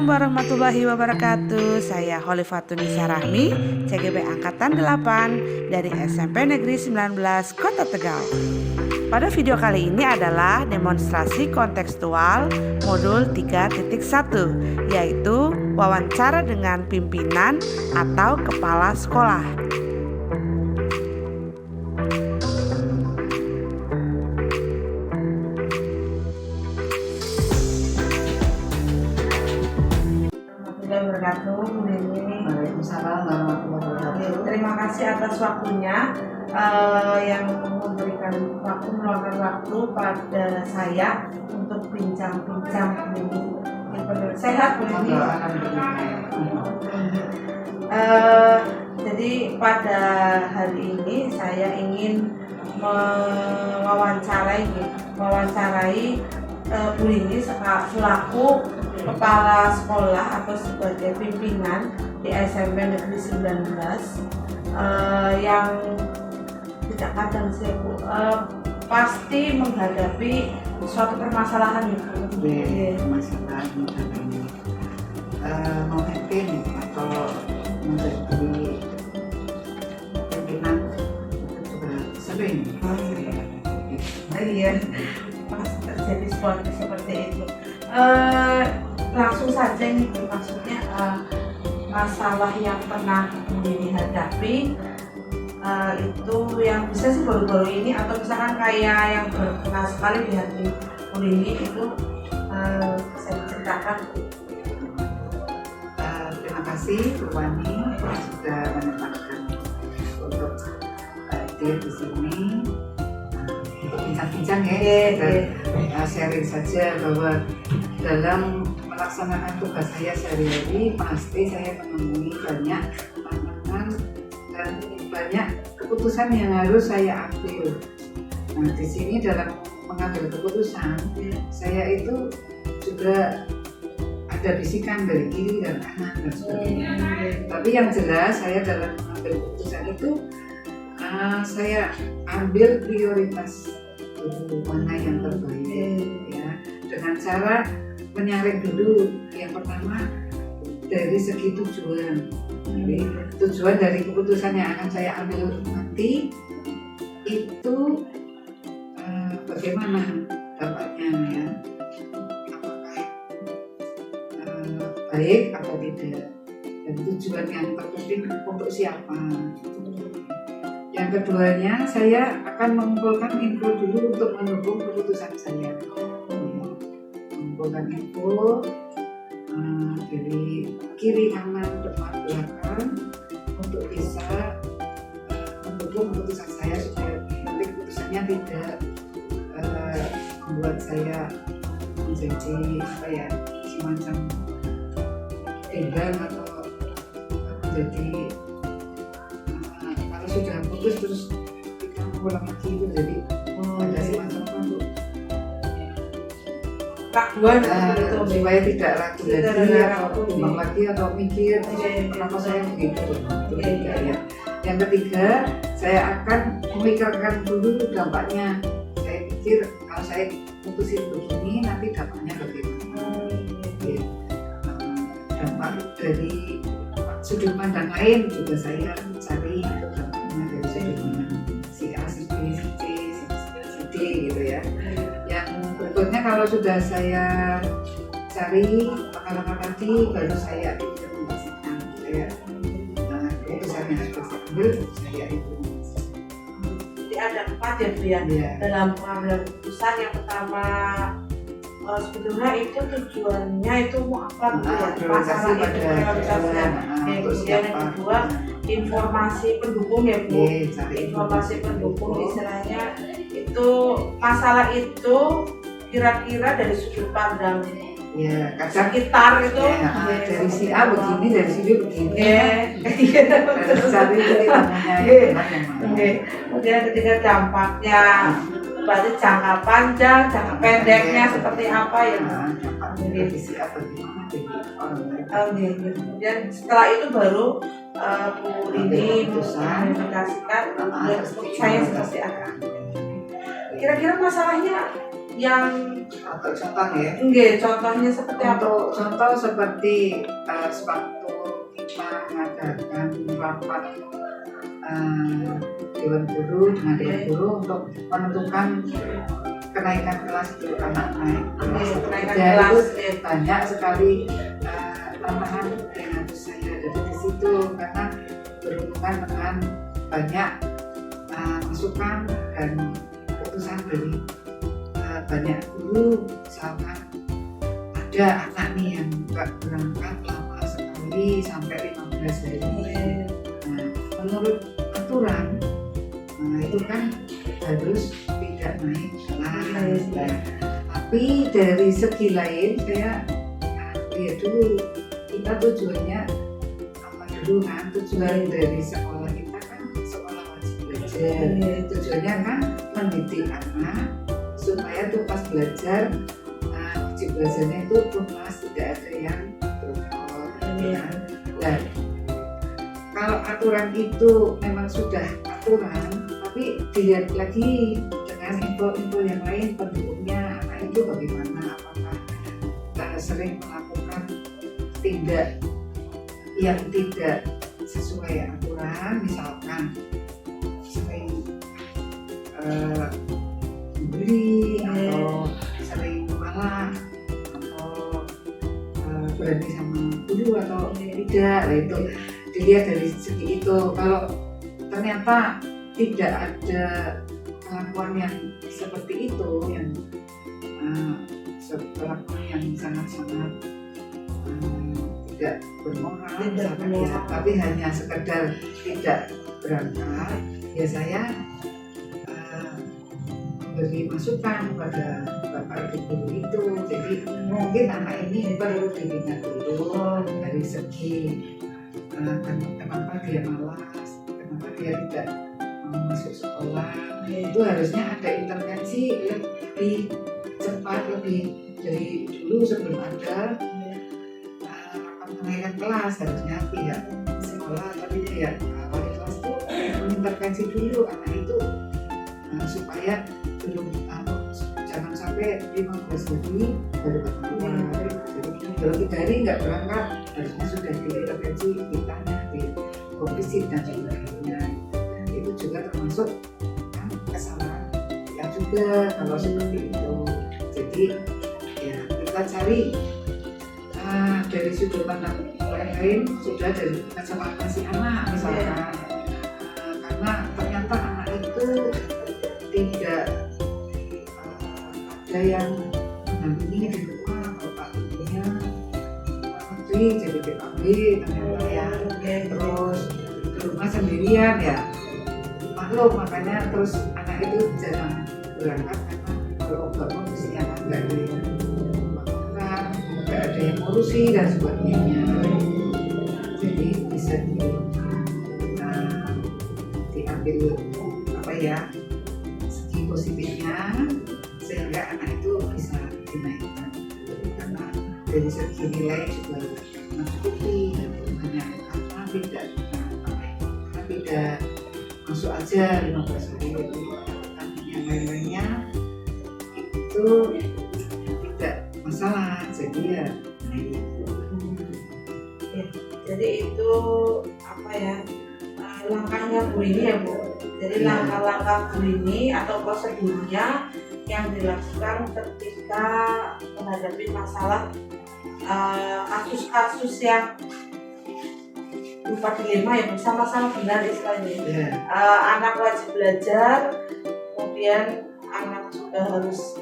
Assalamualaikum warahmatullahi wabarakatuh. Saya Holifatun Nisa Rahmi, CGB Angkatan 8 dari SMP Negeri 19 Kota Tegal. Pada video kali ini adalah demonstrasi kontekstual modul 3.1, yaitu wawancara dengan pimpinan atau kepala sekolah. Waalaikumsalam warahmatullahi wabarakatuh. Terima kasih atas waktunya yang memberikan waktu, meluangkan waktu pada saya untuk bincang-bincang ini. Sehat Bu Lini? Jadi pada hari ini saya ingin mewawancarai Bu Lini selaku kepala sekolah atau sebagai pimpinan di SMP Negeri 19 yang tidak kadang sih Bu, pasti menghadapi suatu permasalahan itu. Masalah memimpin atau menjadi pimpinan itu juga sering. Iya, pas terjadi seperti itu. Langsung saja nih, maksudnya masalah yang pernah dihadapi itu yang bisa sih baru-baru ini, atau misalkan kayak yang berkenal sekali di hati Bu Lini itu bisa diceritakan. Terima kasih Bu Wani sudah menyempatkan untuk hadir di sini bincang-bincang dan sharing saja bahwa dalam melaksanakan tugas saya sehari-hari pasti saya menemui banyak tantangan dan banyak keputusan yang harus saya ambil. Nah, di sini dalam mengambil keputusan saya itu juga ada bisikan dari kiri dan kanan dan sebagainya. Tapi yang jelas saya dalam mengambil keputusan itu saya ambil prioritas mana yang terbaik ya, dengan cara menyaring dulu yang pertama dari segi tujuan. Jadi tujuan dari keputusan yang akan saya ambil nanti itu bagaimana dampaknya ya, apakah baik atau tidak, dan tujuan yang terpenting untuk siapa. Yang keduanya, saya akan mengumpulkan info dulu untuk mendukung keputusan saya. Mengumpulkan info dari kiri, kanan, depan, belakang untuk bisa mendukung keputusan saya supaya nanti keputusannya tidak membuat saya menjadi semacam bimbang atau menjadi sudah putus terus kita pulang lagi itu jadi ada semacam Raguan supaya tidak ragu lagi atau bimbang lagi atau mikir kenapa saya begitu. Ya. Yang ketiga, saya akan memikirkan dulu dampaknya. Saya pikir kalau saya putusin begini nanti dampaknya bagaimana. Dampak dari sudut pandang lain juga saya cari dampaknya dari sudut pandang si A, si B, si C, si D gitu ya. Yang berikutnya kalau sudah saya cari langkah-langkah tadi baru saya implementasikan. Keputusan yang sudah saya ambil saya implementasikan. Jadi ada 4 ya Bu ya, dalam pengambilan keputusan. Yang pertama sebetulnya itu tujuannya itu mau apa gitu ya, masalah itu prioritasnya. Kemudian yang kedua informasi pendukung ya Bu, informasi pendukung istilahnya itu masalah itu kira-kira dari sudut pandang sekitar itu dari si A begini, dari si B begini. Kemudian ketika dampaknya berarti jangka panjang, jangka pendeknya seperti apa ya? Dari si A bagaimana Kemudian setelah itu baru Bu Lini mengimplementasikan saya seperti apa. Kira-kira masalahnya yang Atau contoh ya. enggak, contohnya seperti apa? Untuk contoh seperti sewaktu kita mengadakan rapat Dewan Guru dengan Dewan Guru untuk menentukan kenaikan kelas itu anak naik kelas Kenaikan ketiga, kelas itu ya. banyak sekali tantangan yang harus saya hadapi di situ karena berhubungan dengan banyak masukan dan keputusan dari banyak guru. Misalkan ada anak nih yang berangkat lama sekali sampai 15 hari. Nah, menurut aturan itu kan harus tidak naik kelas. Nah, tapi dari segi lain saya lihat dulu kita tujuannya apa dulu kan, tujuan dari sekolah kita kan sekolah wajib belajar. Tujuannya kan mendidik anak supaya tuh pas belajar wajib belajarnya itu tuntas, tidak ada yang berkor. Nah, kalau aturan itu memang sudah aturan, tapi dilihat lagi dengan info-info yang lain pendukungnya anak itu bagaimana, apakah sering melakukan tindak yang tidak sesuai aturan, misalkan sering membeli atau sering marah atau berani sama guru atau tidak. Nah, itu dilihat dari segi itu. Kalau ternyata tidak ada kelakuan yang seperti itu, yang kelakuan yang sangat-sangat tidak bermoral, misalkan ya, tapi hanya sekedar tidak berangkat, ya saya memberi masukan kepada bapak ibu guru itu. Jadi mungkin anak ini perlu dibina dulu dari segi kenapa dia malas, kenapa dia tidak mau masuk sekolah. Itu harusnya ada intervensi lebih cepat, lebih dari dulu sebelum ada kenaikan kelas. Harusnya pihak sekolah tapi pihak wali kelas itu mengintervensi dulu anak itu supaya belum jangan sampai 15 hari baru ketahuan. Jadi kalau 3 hari nggak berangkat harusnya sudah diintervensi, ditanya, dikomisi dan sebagainya. Itu juga termasuk kesalahan kita juga kalau seperti itu. Jadi ya kita cari dari sudut pandang lain, sudah dari kacamata si anak misalkan, karena ternyata anak itu tidak ada yang mendampingi di rumah. Kalau pak ibunya menteri jadi PKB ternyata ya, terus di rumah sendirian ya maklum, makanya terus anak itu jarang berangkat karena kalau nggak mau mestinya nggak ada yang ngurusi dan sebagainya. Jadi bisa diambil apa ya segi positifnya sehingga anak itu bisa dinaikkan, karena dari segi nilai juga mencukupi, banyak apa tidak masuk aja 15 hari itu, yang lain-lainnya itu tidak masalah. Jadi ya jadi itu apa ya, langkahnya Bu ini ya Bu. Jadi langkah-langkah Bu ini atau prosedurnya yang dilakukan ketika menghadapi masalah kasus-kasus yang berupa dilema ya, sama-sama benar istilahnya. Anak wajib belajar, kemudian anak juga harus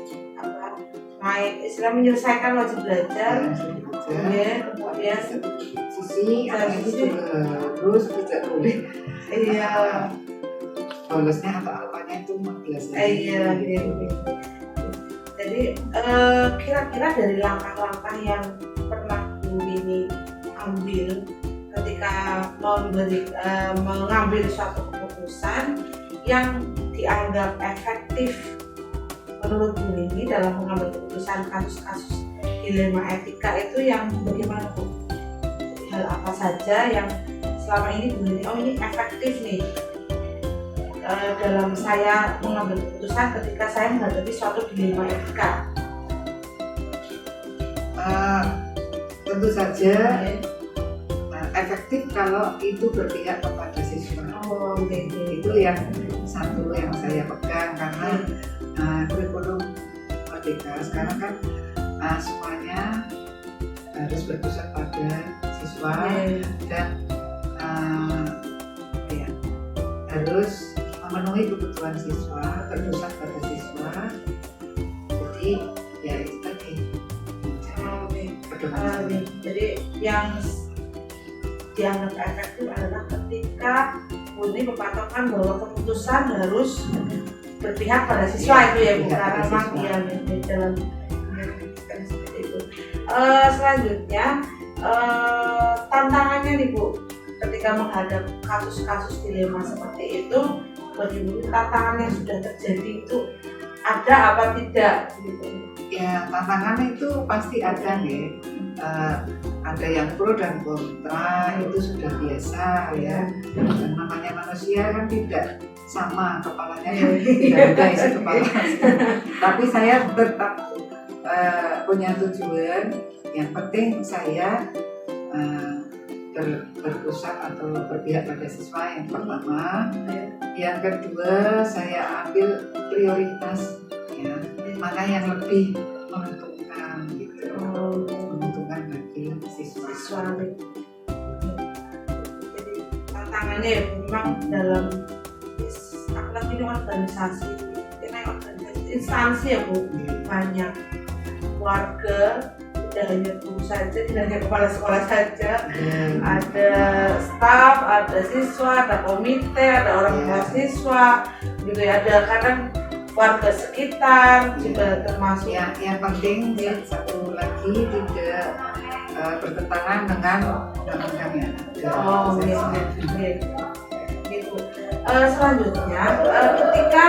naik istilah menyelesaikan wajib belajar, kemudian sisi anak itu juga harus tidak boleh bolosnya atau apanya itu 15 hari. Jadi kira-kira dari langkah-langkah yang pernah Bu ini ambil ketika mengambil suatu keputusan yang dianggap efektif menurut Bu ini dalam mengambil keputusan kasus-kasus dilema etika itu yang bagaimana Bu? Hal apa saja yang selama ini Bu ini, oh ini efektif nih dalam saya mengambil keputusan ketika saya menghadapi suatu dilema etika? Tentu saja efektif kalau itu berpihak kepada siswa. Itu yang satu yang saya pegang, karena kurikulum Merdeka sekarang kan semuanya harus berpusat pada siswa dan harus memenuhi kebutuhan siswa, berpusat pada siswa. Jadi ya itu tadi. Jadi yang dianggap efektif adalah ketika murni berpatokan bahwa keputusan harus berpihak pada siswa, itu ya Bu, karena memang yang di dalam seperti itu. Selanjutnya tantangannya nih Bu, ketika menghadap kasus-kasus dilema seperti itu, bagi Bu, tantangan yang sudah terjadi itu ada apa tidak gitu? Ya, tantangannya itu pasti ada nih. Ada yang pro dan kontra, itu sudah biasa ya. Dan namanya manusia kan tidak sama kepalanya, kan tidak ada isi kepala. Tapi saya tetap punya tujuan. Yang penting saya berpusat atau berpihak pada siswa yang pertama. Yang kedua, saya ambil prioritas ya, mana yang lebih menguntungkan gitu, menguntungkan bagi siswa. Jadi tantangannya ya memang dalam ini organisasi, instansi ya Bu, banyak warga, tidak hanya guru saja, tidak hanya kepala sekolah saja, ada staf, ada siswa, ada komite, ada orang tua siswa, gitu ya, ada kadang warga sekitar juga termasuk. Ya, yang penting satu lagi tidak bertentangan dengan undang-undang ya. Gitu. Selanjutnya, ketika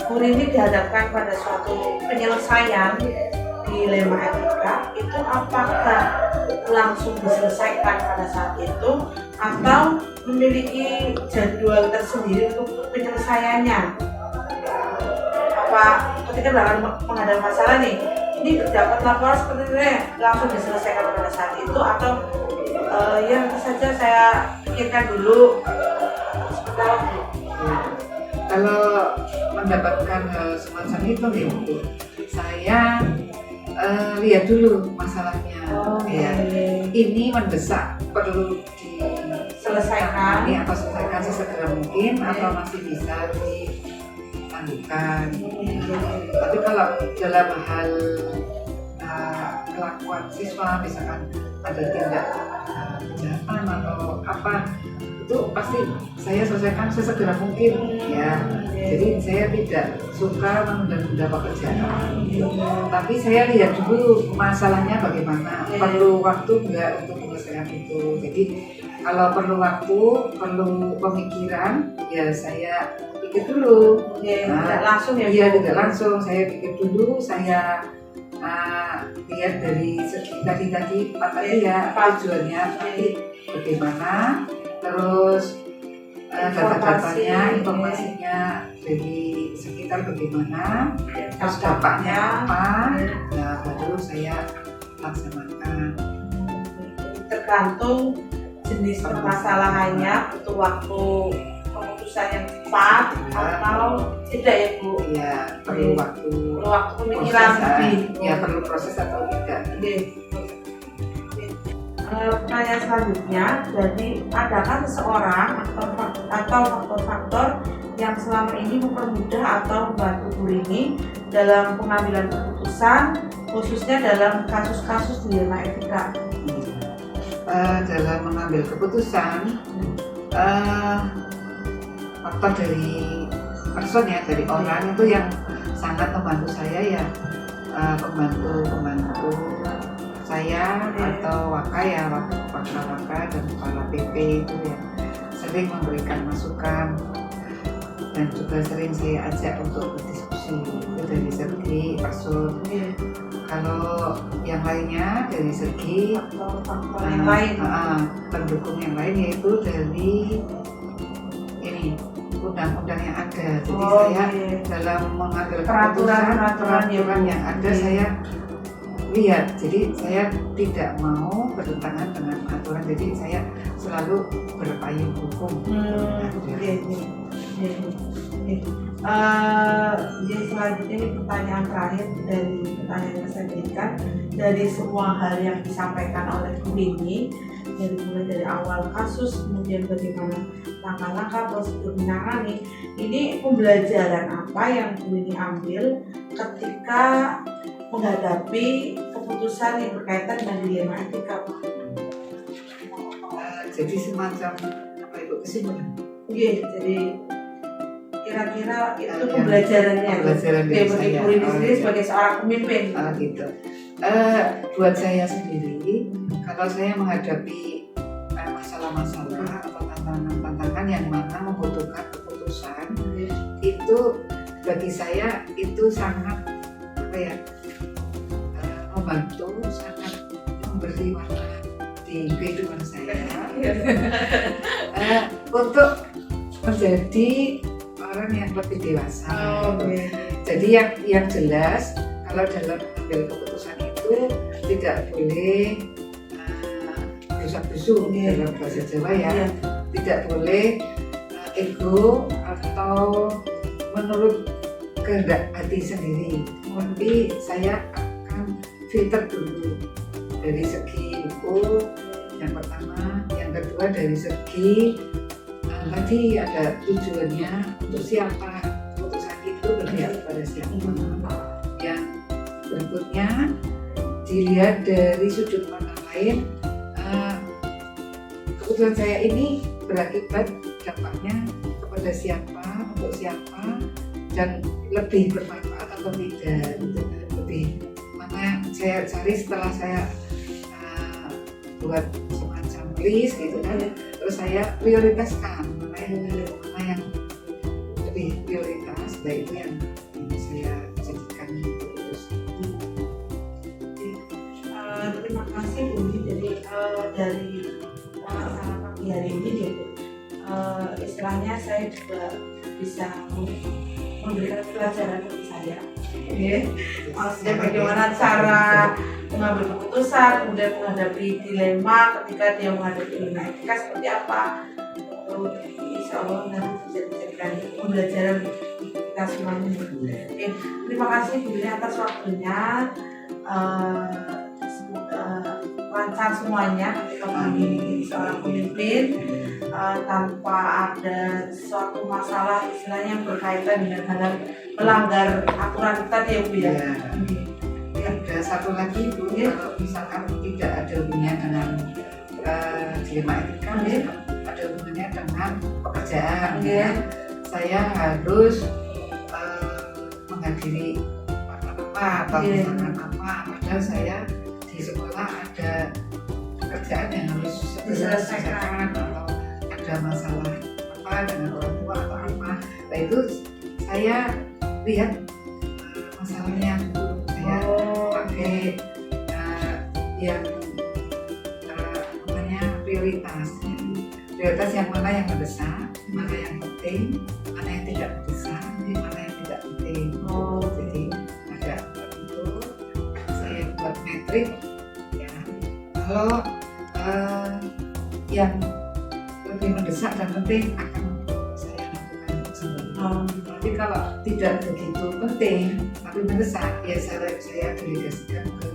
Bu Rini dihadapkan pada suatu penyelesaian dilema etika, itu apakah langsung diselesaikan pada saat itu atau memiliki jadwal tersendiri untuk penyelesaiannya? Apa ketika dalam menghadapi masalah nih, ini dapat laporan seperti ini, langsung diselesaikan pada saat itu, atau ya nanti saja saya pikirkan dulu seperti apa? Kalau mendapatkan semacam itu nih Bu, saya lihat dulu masalahnya. Ini mendesak, perlu diselesaikan atau selesaikan sesegera mungkin, atau masih bisa dilanjutkan. Tapi kalau dalam hal kelakuan siswa, misalkan ada tindak kejahatan atau apa, itu pasti saya selesaikan sesegera mungkin ya. Jadi saya tidak suka menunda-nunda pekerjaan, tapi saya lihat dulu masalahnya bagaimana, perlu waktu enggak untuk menyelesaikan itu. Jadi kalau perlu waktu, perlu pemikiran, ya saya pikir dulu. Tidak langsung ya? Iya, tidak langsung. Saya pikir dulu, saya lihat dari segi tadi ya, tujuannya nanti bagaimana, terus data-datanya, informasinya dari sekitar bagaimana, terus dampaknya apa, nah baru saya laksanakan. Tergantung jenis permasalahannya, butuh waktu keputusan yang cepat atau tidak ya Bu? Iya, perlu waktu pemikiran lebih. Ya, perlu proses atau tidak. Pertanyaan selanjutnya, jadi adakah seseorang atau faktor-faktor yang selama ini mempermudah atau membantu Bu Rini dalam pengambilan keputusan, khususnya dalam kasus-kasus dilema etika? Dalam mengambil keputusan, faktor dari person ya, dari orang itu yang sangat membantu saya ya, pembantu saya atau waka dan kepala PP itu ya sering memberikan masukan, dan juga sering saya ajak untuk berdiskusi. Itu dari segi person. Kalau yang lainnya dari segi faktor yang lain, pendukung yang lain, yaitu dari ini undang-undang yang ada. Jadi Oh, saya iya. dalam mengambil Peraturan yang ada Iya. saya lihat. Jadi saya tidak mau bertentangan dengan aturan. Jadi saya selalu berpayung hukum. Jadi selanjutnya ini pertanyaan terakhir dari pertanyaan yang saya berikan, dari semua hal yang disampaikan oleh Bu ini, mulai dari awal kasus, kemudian bagaimana langkah-langkah prosedur menangani, ini pembelajaran apa yang Bu ini ambil ketika menghadapi keputusan yang berkaitan dengan dilema etika, Pak? Jadi semacam apa itu kesimpulan? Iya, jadi kira-kira itu pembelajarannya Pembelajaran dari bagi saya. Bu ini sendiri sebagai seorang pemimpin. Gitu. Buat saya sendiri, kalau saya menghadapi masalah-masalah atau tantangan-tantangan yang mana membutuhkan keputusan, itu bagi saya itu sangat apa ya, membantu, sangat memberi warna di kehidupan saya untuk menjadi orang yang lebih dewasa. Jadi yang jelas, kalau dalam mengambil keputusan itu tidak boleh desak-desu dalam bahasa Jawa ya. Tidak boleh ego atau menurut kehendak hati sendiri. Tapi saya akan filter dulu dari segi hukum yang pertama, yang kedua dari segi tadi ada tujuannya untuk siapa, keputusan itu berpihak kepada siapa. Yang berikutnya dilihat dari sudut pandang lain, keputusan saya ini berakibat dampaknya kepada siapa, untuk siapa, dan lebih bermanfaat atau tidak. Lebih mana saya cari setelah saya buat semacam list gitu kan, terus saya prioritaskan mana yang lebih prioritas, baik itu yang saya jadikan terus. Terima kasih Bu. Jadi dari pengalaman pagi hari ini gitu, istilahnya saya juga bisa memberikan pelajaran bagi saya. Maksudnya bagaimana cara mengambil keputusan, kemudian menghadapi dilema ketika dia menghadapi dilema etika seperti apa. Insya Allah nanti bisa dijadikan pembelajaran kita semuanya. Terima kasih Bu atas waktunya. Lancar semuanya ketika menjadi seorang pemimpin, tanpa ada suatu masalah istilahnya yang berkaitan dengan hal melanggar aturan tadi ya Bu ya. Ada satu lagi Bu, kalau misalkan tidak ada hubungannya dengan dilema etika, ada hubungannya dengan pekerjaan. Saya harus menghadiri apa atau misalkan apa, padahal saya di sekolah ada pekerjaan yang harus diselesaikan atau ada masalah apa dengan orang tua atau apa. Nah itu saya lihat masalahnya, saya pakai yang namanya prioritas yang mana yang mendesak, mana yang penting, mana yang tidak mendesak, mana yang tidak penting. Jadi ada itu saya buat metrik ya. Kalau yang lebih mendesak dan penting akan saya lakukan sendiri. Tapi kalau tidak begitu penting tapi mendesak, ya saya delegasikan ke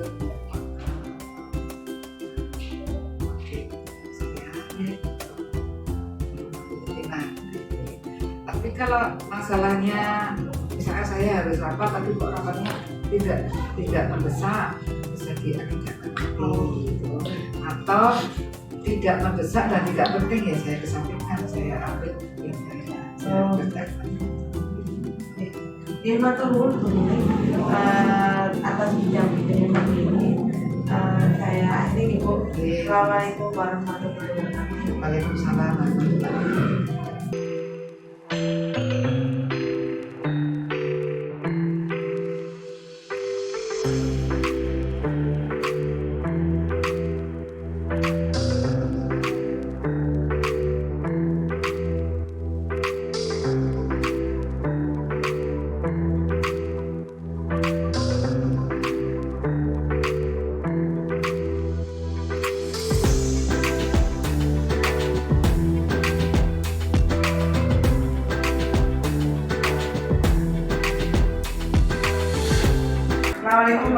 tapi kalau masalahnya misalnya saya harus rapat tapi kok rapatnya tidak mendesak, bisa diagendakan gitu. Atau tidak mendesak dan tidak penting, ya saya kesampingkan, saya ambil yang saya kerjakan. Matur nuwun Bu atas bincang-bincang ini. Saya akhiri Bu. Assalamualaikum warahmatullahi wabarakatuh. Waalaikumsalam warahmatullahi wabarakatuh.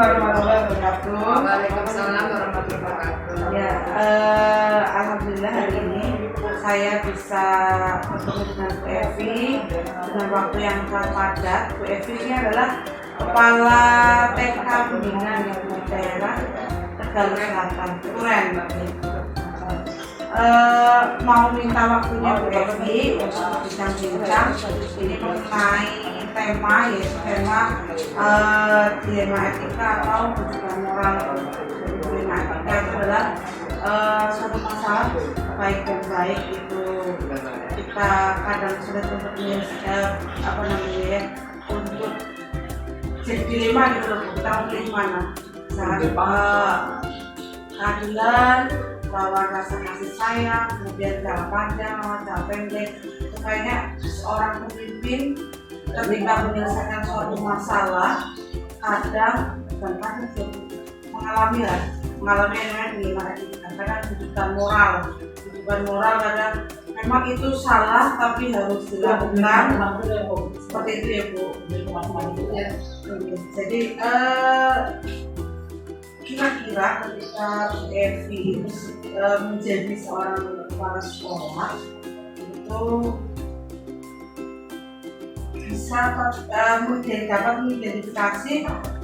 warahmatullahi wabarakatuh. Waalaikumsalam warahmatullahi wabarakatuh. Ya, alhamdulillah hari ini saya bisa bertemu dengan Bu Evi dengan waktu yang sangat padat. Bu Evi ini adalah Kepala TK Pembinaan di daerah Tegal Selatan. Keren. Mau minta waktunya Bu Evi untuk bincang-bincang ini mengenai tema, yaitu dilema etika atau kebutuhan moral. Dilema etika itu adalah suatu masalah baik dan baik itu kita kadang sulit untuk untuk jadi dilema gitu loh, kita pilih mana saat keadilan lawan rasa kasih sayang, kemudian jangka panjang lawan jangka pendek. Itu kayaknya seorang pemimpin ketika menyelesaikan suatu masalah kadang mengalami dengan dilema etika. Kadang kebutuhan moral kadang memang itu salah tapi harus dilakukan seperti itu ya Bu. Ya. Jadi kira-kira ketika Bu Evi menjadi seorang kepala sekolah itu bisa dapat mengidentifikasi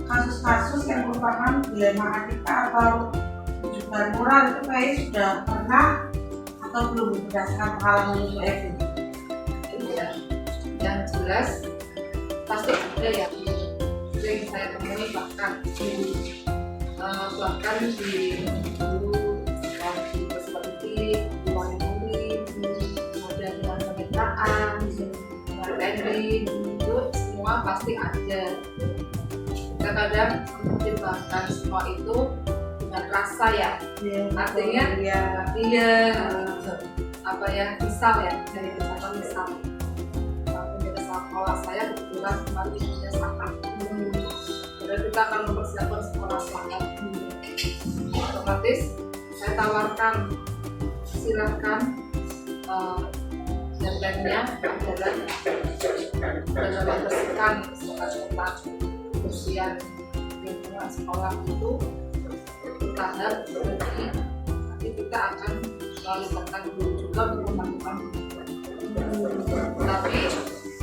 kasus-kasus yang merupakan dilema etika atau kebutuhan moral itu kayak sudah pernah atau belum berdasarkan pengalaman Bu Evi? Ya, yang jelas pasti ada ya, sering saya temui bahkan di dulu di perspektif, di murid, kemudian dengan kemitraan, dengan landing, itu semua pasti ada. Kita kadang mempertimbangkan semua itu dengan rasa ya, artinya misal ya, dari misalkan misal sekolah saya kebetulan kemarin punya saat jadi kita akan mempersiapkan sekolah saya, otomatis saya tawarkan silakan deadline-nya adalah dalam membersihkan tentang kebersihan lingkungan sekolah itu tahap berarti nanti kita akan melibatkan guru juga untuk melakukan tapi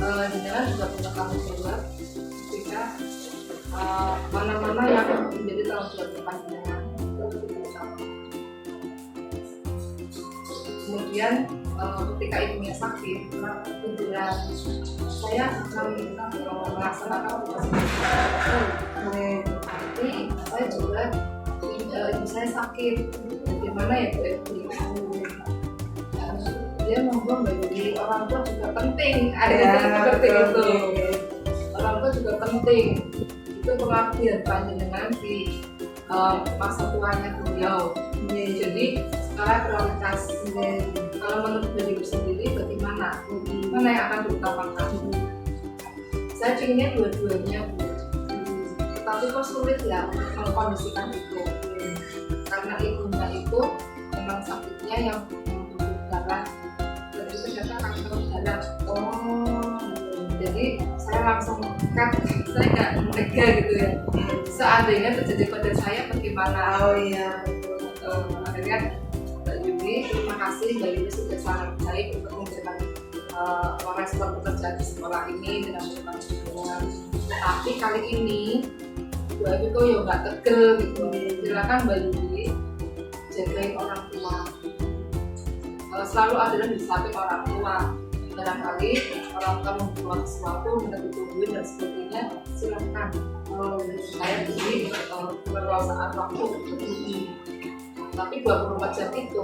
jenengan juga punya tanggung jawab ketika mana-mana yang menjadi tanggung jawab panjenengan. Kemudian ketika ibunya sakit, kemudian saya akan melaksanakan tugas tapi saya juga ibu saya sakit, bagaimana ya Bu Evi? Dia ngomong bagi orang tua juga penting, ada seperti itu. Orang tua juga penting, itu pengabdian panjenengan di masa tuanya beliau. Jadi sekarang prioritas. Kalau menurut diri sendiri bagaimana? Mana yang akan diutamakan? Saya inginnya dua-duanya, tapi kok sulit ya mengkondisikan itu. Karena ibunya itu memang sakitnya yang darah, dan itu ternyata kanker darah. Jadi saya langsung cut, saya nggak tega gitu ya. Seandainya terjadi pada saya bagaimana? Akhirnya Mbak Yuni, terima kasih Mbak Yuni sudah sangat baik untuk memberikan respon pekerjaan di sekolah ini dengan memberikan dukungan. Tapi kali ini Bu Evi kok ya nggak tegel gitu. Silakan Mbak Yuni jagain orang tua. Selalu ada di samping orang tua. Barangkali orang tua membuat sesuatu, minta ditungguin dan sebagainya, silakan. Saya beri perluasaan waktu untuk ini. Tapi 24 jam itu,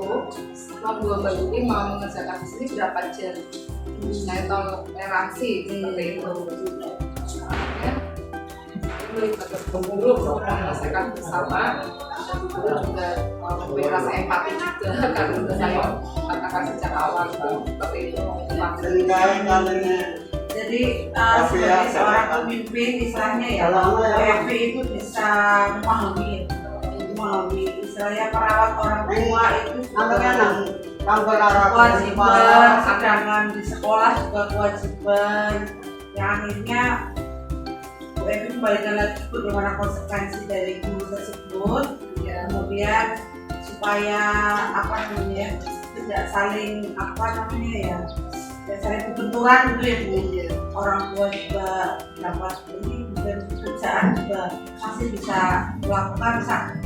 membuat Mbak Yuni mau mengerjakan di sini berapa jam? Saya toleransi seperti itu. Melibatkan guru menyelesaikan bersama, dan guru juga memberi rasa empati juga karena sudah saya katakan sejak awal seperti itu. Jadi sebagai seorang pemimpin istilahnya ya, Bu Evi itu bisa memahami istilahnya merawat orang tua itu kewajiban, sedangkan di sekolah juga kewajiban. Yang akhirnya Bu Bapak kembalikan lagi bagaimana konsekuensi dari guru tersebut, ya, kemudian supaya tidak saling saling berbenturan gitu ya Bu. Orang tua juga dapat ini dan pekerjaan juga masih bisa melakukan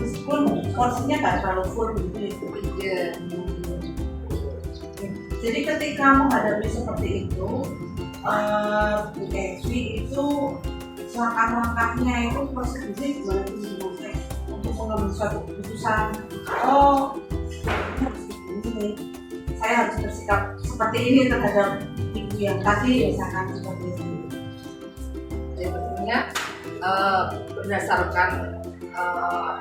meskipun porsinya nggak terlalu full gitu ya. Jadi ketika menghadapi seperti itu, Bu Evi itu langkah-langkahnya itu prosedurnya gimana sih untuk mengambil suatu keputusan? Saya harus bersikap seperti ini terhadap ibu yang tadi misalkan seperti itu. Jadi tentunya berdasarkan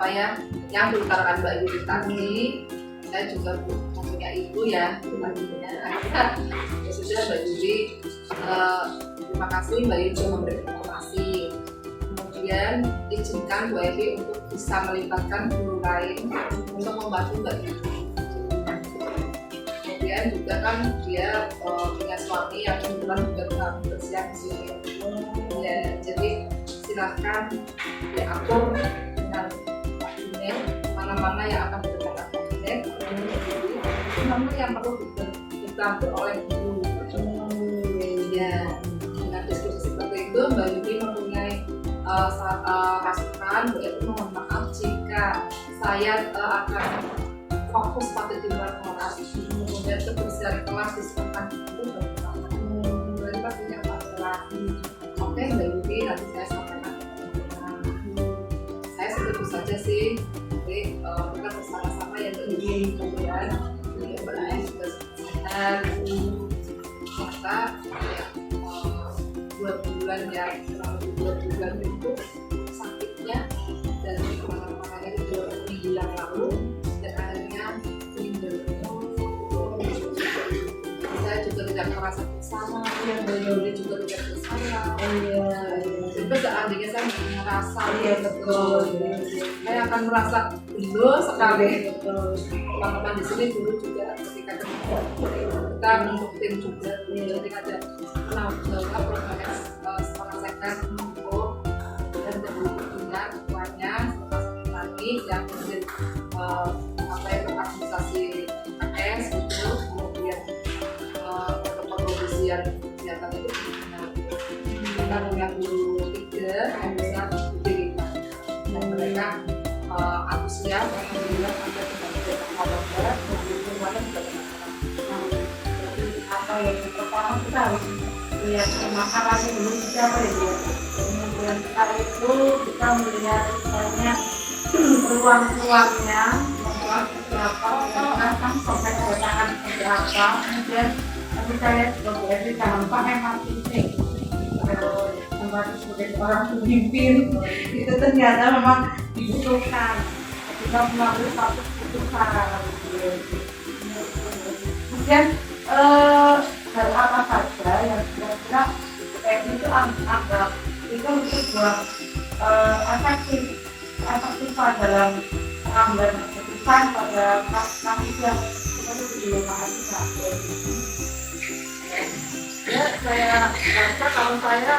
yang diutarakan Mbak Yuri tadi, saya juga punya ibu ya, ibunya. Ya sudah Mbak Yuri, terima kasih Mbak Yuri sudah memberikan informasi. Kemudian izinkan Bu Evi untuk bisa melibatkan guru lain untuk membantu Mbak Yuri. Kemudian juga kan dia punya suami yang kebetulan juga bersiap di sini. Ya, jadi silahkan diatur dengan Pak Junet mana-mana yang akan diberikan Pak Junet, mana yang perlu dibantu oleh guru. Ya, dengan diskusi seperti itu Mbak Yudi mempunyai masukan. Bu Evi mohon maaf jika saya akan fokus pada jumlah kelas, kemudian kebersihan kelas disebutkan itu bagaimana? Berarti pastinya masalah. Oke Mbak Yudi, nanti saya sampaikan ke teman-teman. Saya setuju saja sih. Jadi kita bersama-sama ya Mbak Yudi, kemudian Mbak Yudi juga sehat. Maka ya 2 bulan ya, kurang lebih 2 bulan itu sakitnya dari kemana-mana itu 2 minggu yang lalu. Saya juga tidak merasa bersalah, yang Yuri juga tidak bersalah. Itu seandainya saya merasa betul, saya akan merasa gelo sekali. Teman-teman di sini dulu juga ketika kita bentuk tim juga, ketika ada proses setengah second untuk dan dengan ketuanya lagi yang menjadi organisasi AS itu, kemudian protokol pengisian kegiatan itu kita punya guru 3 yang bisa didirikan dan mereka antusias alhamdulillah sampai dengan November semuanya sudah berjalan. Atau yang pertama kita harus lihat masalahnya dulu siapa ya. Kemudian setelah itu kita melihat misalnya peluang-peluangnya berapa, kan sampai kedatangan berapa, kemudian tapi saya juga boleh ditambah memang penting tempat sebagai orang pemimpin itu ternyata memang dibutuhkan kita mengambil satu keputusan. Kemudian hal apa saja yang kira-kira itu anggap itu sebuah efektif dalam pengambilan keputusan pada kasus yang seperti di lokasi ya. Saya rasa kalau saya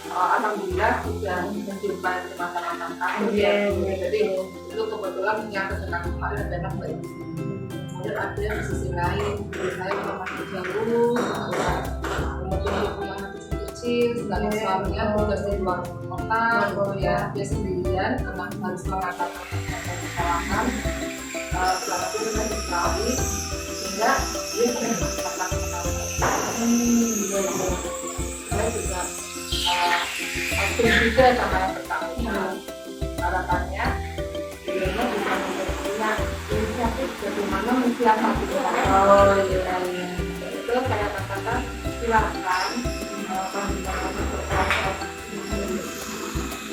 alhamdulillah sudah menjumpai teman-teman kami. Jadi itu kebetulan yang terdekat kemarin adalah Mbak Ibu. Kemudian ada di sisi lain saya memang jauh, kemudian punya anak kecil, sedangkan suaminya tugas di luar kota, ya dia sendirian, anak harus mengantarkan kesalahan, selama itu saya diketahui sehingga dia sering berkata saya juga aktif juga sama yang bersangkutan. Harapannya beliau bisa punya inisiatif bagaimana mensiasati itu saya katakan silakan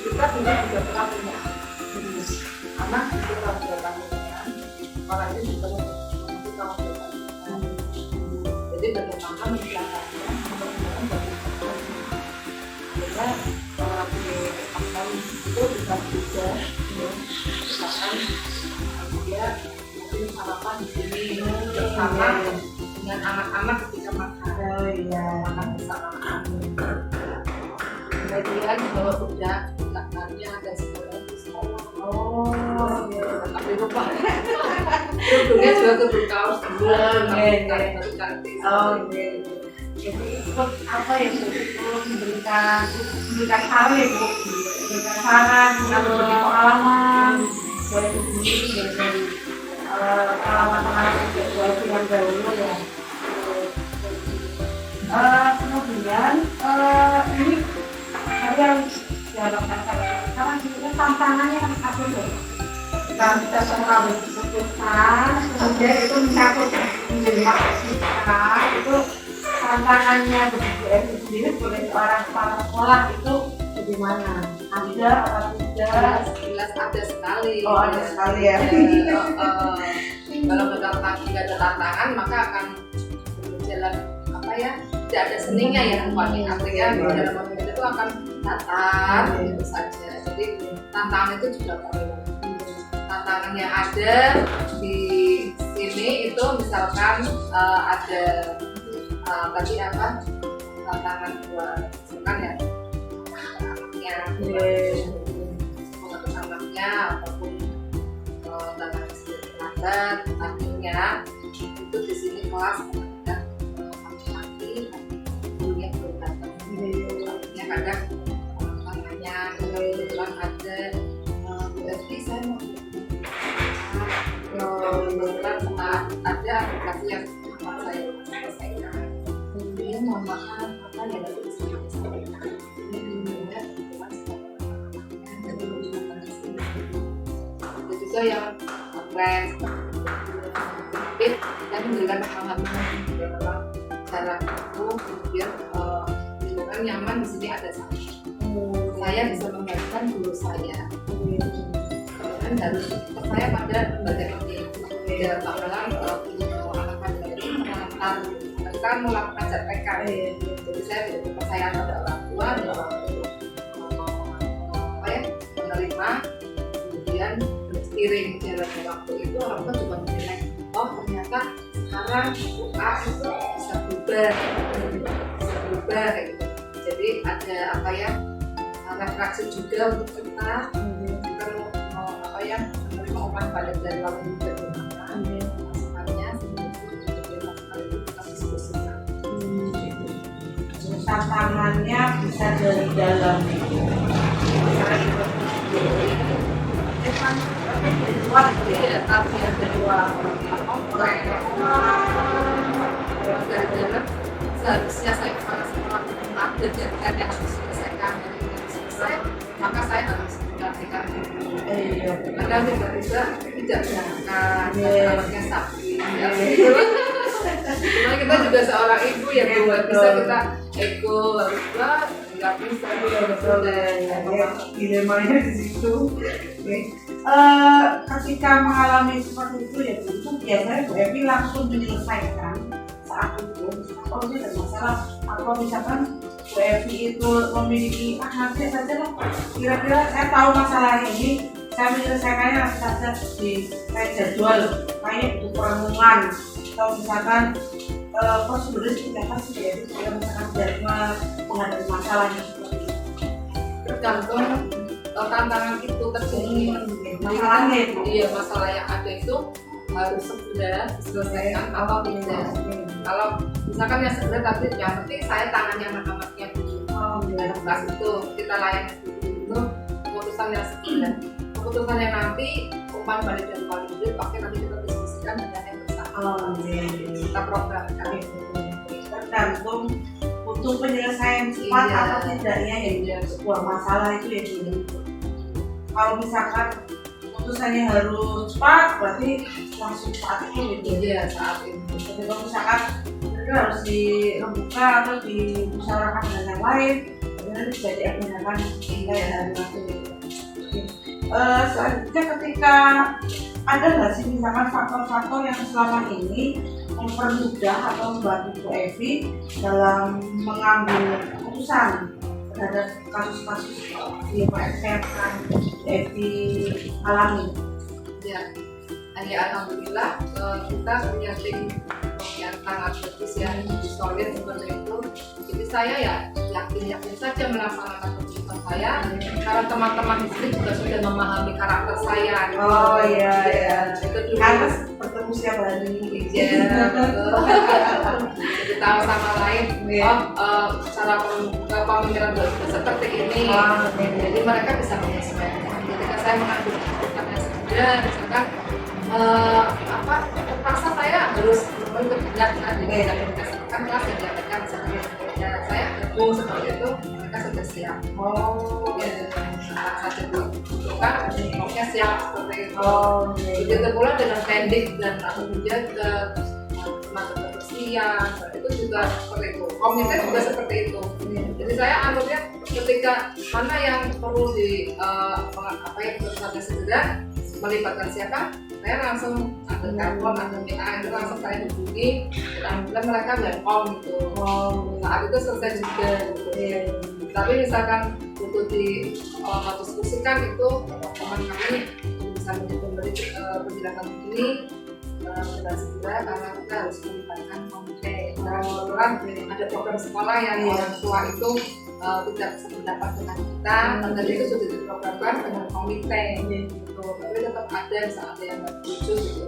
kita tidak juga pernah punya anak itu kalau sudah tahunan orang ini juga kita mau jadi bagaimana mensiasatinya mudah-mudahan bagaimana sehingga di akun itu bisa juga misalkan dia mungkin sarapan di sini bersama dengan anak-anak ketika makan makan bersama. Kemudian kalau sudah lupa. Kerudungnya juga kerudung kaos dulu, Oke. baru ganti. Oke. Jadi ikut apa ya Bu? Itu memberikan saran ya Bu, memberikan saran, berbagi pengalaman dari sendiri dari pengalaman-pengalaman situasi yang dahulu ya. Kemudian ini kalian dalam sekarang juga tantangannya apa tuh? Kita semua berkeputusan, kemudian itu mencakup menjadi kita itu tantangannya begitu itu sendiri sebagai seorang kepala sekolah itu bagaimana? Ada atau tidak? Jelas ada sekali. Oh ada sekali ya. Kalau tidak ada tantangan maka akan berjalan apa ya? Tidak ada seninya ya artinya dalam mobil itu akan datar gitu saja. Jadi tantangan itu juga perlu. Tantangan yang ada di sini itu misalkan ada tadi apa tantangan buat misalkan ya anaknya ataupun tantangan istirahat artinya itu di sini kelas ada laki-laki gurunya belum datang artinya kadang tantangannya kebetulan ada berarti saya mau kebetulan ada aplikasi yang saya selesaikan dia mau makan apa ya dari sini juga yang keren dan memberikan pengalaman dalam cara itu kemudian lingkungan nyaman di sini ada saya bisa membagikan guru saya dan harus saya pada lembaga ini ya bakalan anak-anak ini mengantar mereka melakukan ZPK jadi saya tidak kepercayaan pada orang tua bahwa apa ya menerima kemudian seiring jalannya waktu itu orang tua juga menilai oh ternyata sekarang A itu bisa berubah kayak gitu jadi ada apa ya refleksi juga untuk kita mau apa ya menerima umpan balik dari lalu juga sebenarnya kita diskusikan tantangannya bisa dari dalam ya tapi yang kedua dari dalam seharusnya saya kepala sekolah ada jadikan yang harus diselesaikan selesai maka saya harus menggantikan kadang tiba-tiba tidak berangkat anaknya sakit cuma kita juga seorang ibu yang bisa kita ego nggak bisa dilemanya di situ. Ketika mengalami seperti itu ya itu biasanya Bu Evi langsung menyelesaikan saat itu kalau tidak ada masalah atau misalkan Bu Evi itu memiliki nanti saja lah kira-kira saya tahu masalah ini saya menyelesaikannya nanti saja di jadwal kayak itu perenungan atau misalkan prosedurnya seperti apa sih ya supaya misalkan jadwal menghadapi masalahnya seperti itu tergantung tantangan itu terjadi masalahnya itu iya masalah yang ada itu harus segera diselesaikan atau tidak kalau misalkan yang segera tapi yang penting saya tangannya anak-anaknya dulu dalam kelas itu kita layani dulu keputusan yang segera keputusan yang nanti umpan balik dan paling dulu pakai nanti kita diskusikan dengan yang bersama kita programkan tergantung untuk penyelesaian cepat atau tidaknya ya sebuah masalah itu ya dulu kalau misalkan keputusannya harus cepat berarti langsung saat itu gitu ya saat ini jadi kalau misalkan itu harus dirembuka atau dimusyawarahkan dengan yang lain kemudian bisa diagendakan hingga ya hari waktu selanjutnya ketika ada nggak sih misalkan faktor-faktor yang selama ini mempermudah atau membantu Bu Evi dalam mengambil keputusan terhadap kasus-kasus yang Bu Evi alami? ya alhamdulillah kita punya tim yang sangat kritis ya, solid seperti itu. Jadi saya ya yakin saja melaksanakan keputusan saya karena teman-teman di sini juga sudah memahami karakter saya. Oh iya ya. Itu dulu. Karena bertemu setiap hari. Iya, betul. Jadi tahu sama lain, cara pemikiran seperti ini. Jadi mereka bisa menyesuaikan. Ketika saya mengambil keputusan yang sudah, misalkan terpaksa saya harus bekerja di kan kelas yang diadakan ya saya gabung seperti itu, mereka sudah siap. Saja bukan pokoknya siap seperti itu. Begitu pula dengan pendik dan kemudian ke teman-teman kebersihan itu juga seperti itu. Komite juga seperti itu. Jadi saya anggapnya ketika mana yang perlu di perusahaan segera melibatkan siapa, saya langsung ambil telepon atau WA itu langsung saya hubungi, dan alhamdulillah mereka welcome gitu. Saat itu selesai juga gitu. Tapi misalkan butuh diskusikan itu teman kami bisa memberi penjelasan begini dengan segera karena kita harus melibatkan komite. Karena kebetulan ada program sekolah yang orang tua itu tidak sependapat dengan kita, dan itu sudah diprogramkan dengan komite. Tapi tetap ada misalnya yang lucu gitu.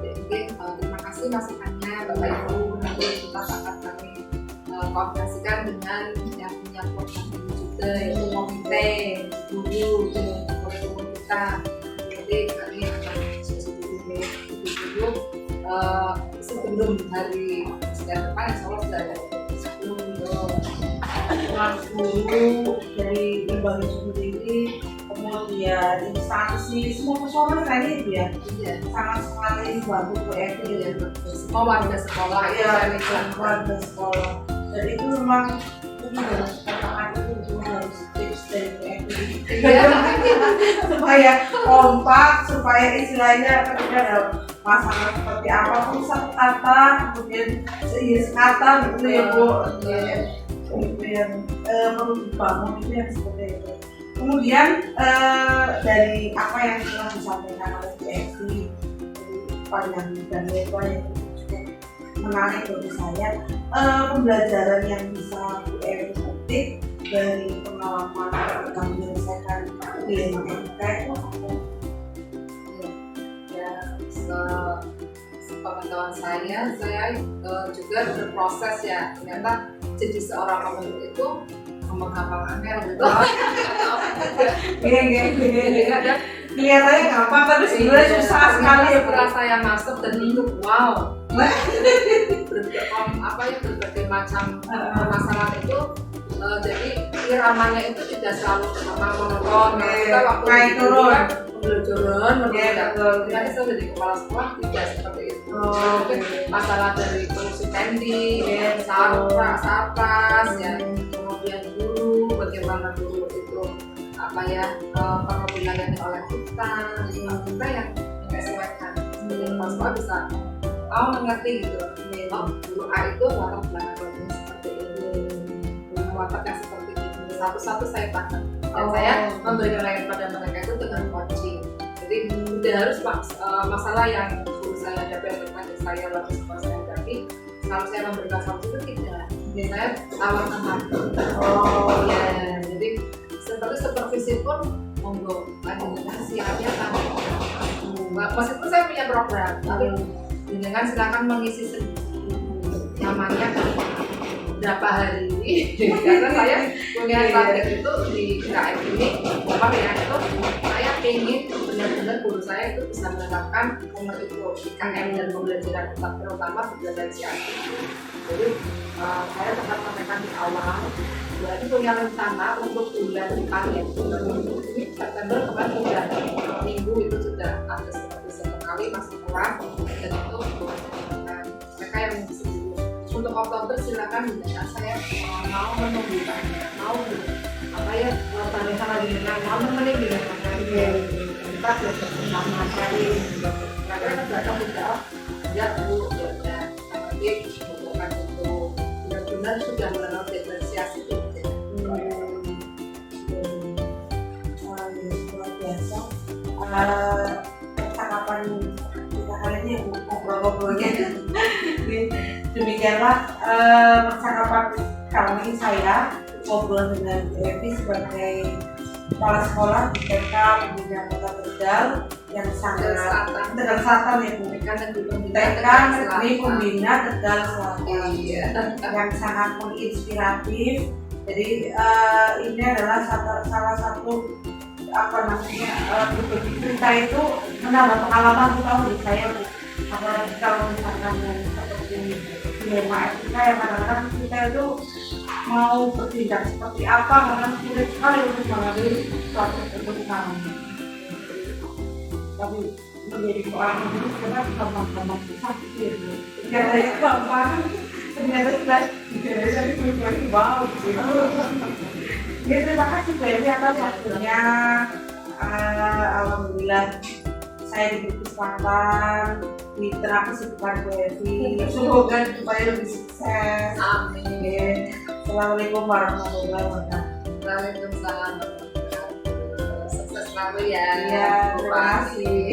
Jadi terima kasih masukannya Bapak Ibu, nanti kita akan kami koordinasikan dengan yang punya program ini juga yaitu komite guru kurikulum kita. Jadi kami akan diskusi dulu sebelum hari sekian depan insya Allah sudah ada guru dari lembaga sendiri, kemudian instansi, semua personal tadi itu ya, sangat sekali bantu PFD ya, semua warga sekolah ya, warga sekolah. Dan itu memang harus katakan itu harus tips dari PFD supaya kompak, supaya istilahnya ketika ada masalah seperti apa pun satu kata, kemudian seiring kata gitu ya Bu. Itu yang perlu dibangun itu yang seperti itu. Kemudian dari apa yang telah disampaikan oleh PFD panjang dan lebar yang juga menarik bagi saya, pembelajaran yang bisa PFD petik dari pengalaman ketika menyelesaikan dilema etika itu apa? Ya, sepengetahuan saya juga berproses ya, ternyata jadi seorang pemimpin itu gampang angel gitu. Kelihatannya gampang tapi sebenarnya susah sekali ya. Setelah saya masuk dan itu wow, berbagai macam permasalahan itu, jadi iramanya itu tidak selalu monoton. Kita waktu turun, nanti saya jadi kepala sekolah tidak seperti itu. Masalah dari fungsi pending, sarpas, ya, kemudian guru, bagaimana guru itu perlu dilayani oleh kita yang menyesuaikan. Jadi kepala sekolah bisa mengerti gitu. Guru A itu latar belakang seperti ini, wataknya seperti ini. Satu-satu saya paham. Dan saya memberikan layanan pada mereka itu dengan coaching. Jadi tidak harus masalah yang guru saya hadapi atau saya lalu sekolah saya hadapi kalau saya memberikan solusi itu tidak. Saya tawarkan ya. Jadi seperti supervisi pun monggo dengan siapnya kan. Meskipun saya punya program, tapi dengan silakan mengisi nyamannya berapa hari karena saya punya target itu di KM ini apa ya, itu saya ingin benar-benar guru saya itu bisa menerapkan nomor itu IKM dan pembelajaran terutama pembelajaran. Jadi saya tetap sampaikan di awal berarti punya rencana untuk bulan depan ya, ini September kemarin sudah minggu itu sudah ada seperti sekali masih kurang, dan itu mereka yang untuk Oktober silakan bisa saya mau menunggukan, mau tarikan lagi dengan mau memenuhi dengan kita sudah bersama sekali karena belakang tidak ya Bu ya nanti bukan untuk benar-benar sudah mengenal diferensiasi itu. Luar biasa. Percakapan kita kali ini ngobrol-ngobrolnya Demikianlah percakapan kami saya ngobrol dengan Evi sebagai kepala sekolah di TK Pembinaan Kota Tegal yang sangat Tegal Selatan ya Bu. TK Negeri Pembina Tegal Selatan yang sangat menginspiratif. Jadi ini adalah salah satu apa namanya berbagi cerita itu menambah pengalaman terutama di saya Bu. Apalagi kalau misalkan yang seperti dilema etika yang kadang-kadang kita itu mau bertindak seperti apa karena sulit sekali untuk mengambil suatu keputusan. Tapi menjadi seorang guru kita gampang-gampang susah gitu. Biasanya gampang, ternyata sudah jadi pribadi wow gitu. Ya terima kasih Bu Evi atas waktunya. Alhamdulillah saya diberi kesempatan di tengah kesibukan Bu Evi. Semoga supaya lebih sukses. Amin. Assalamualaikum warahmatullahi wabarakatuh. Waalaikumsalam. Sukses selalu ya. Iya, terima kasih.